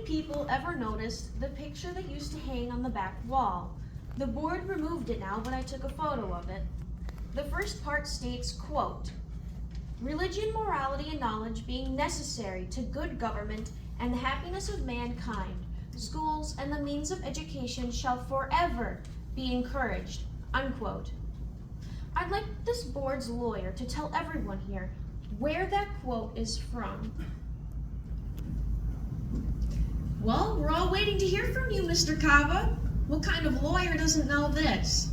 people ever noticed the picture that used to hang on the back wall. The board removed it now, but I took a photo of it. The first part states, quote, "Religion, morality, and knowledge being necessary to good government and the happiness of mankind, schools and the means of education shall forever be encouraged," unquote. I'd like this board's lawyer to tell everyone here where that quote is from. Well, we're all waiting to hear from you, Mr. Cava. What kind of lawyer doesn't know this?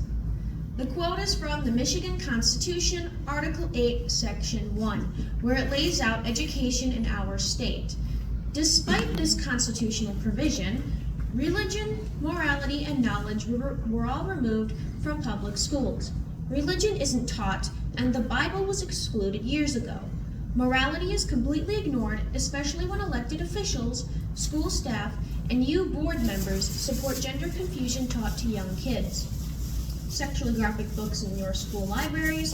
The quote is from the Michigan Constitution, Article 8, Section 1, where it lays out education in our state. Despite this constitutional provision, religion, morality, and knowledge were all removed from public schools. Religion isn't taught, and the Bible was excluded years ago. Morality is completely ignored, especially when elected officials, school staff, and you board members support gender confusion taught to young kids. Sexually graphic books in your school libraries,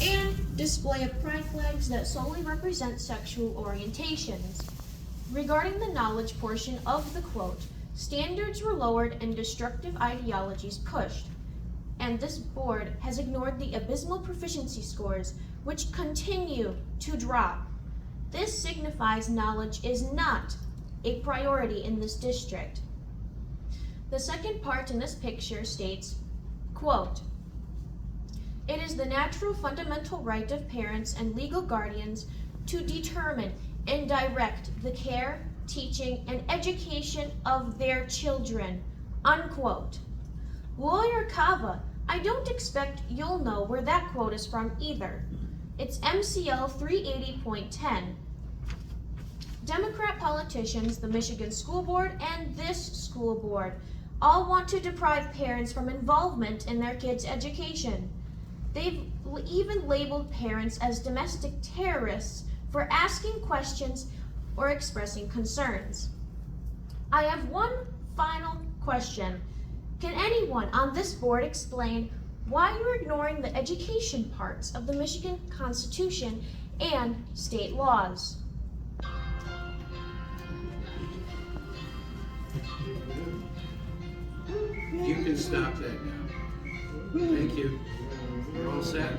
and display of pride flags that solely represent sexual orientations. Regarding the knowledge portion of the quote, standards were lowered and destructive ideologies pushed. And this board has ignored the abysmal proficiency scores, which continue to drop. This signifies knowledge is not a priority in this district. The second part in this picture states, quote, "It is the natural fundamental right of parents and legal guardians to determine and direct the care, teaching, and education of their children," unquote. Lawyer Cava, I don't expect you'll know where that quote is from either. It's MCL 380.10. Democrat politicians, the Michigan School Board, and this school board all want to deprive parents from involvement in their kids' education. They've even labeled parents as domestic terrorists for asking questions or expressing concerns. I have one final question. Can anyone on this board explain why you're ignoring the education parts of the Michigan Constitution and state laws? You can stop that now. Thank you. You're all set.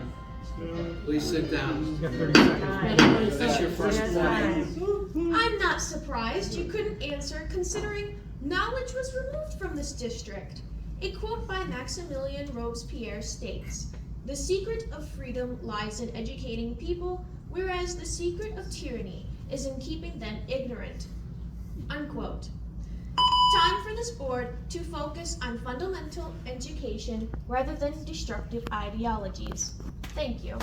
Please sit down. That's your first warning. I'm not surprised you couldn't answer, considering knowledge was removed from this district. A quote by Maximilian Robespierre states, "The secret of freedom lies in educating people, whereas the secret of tyranny is in keeping them ignorant," unquote. Time for this board to focus on fundamental education rather than destructive ideologies. Thank you.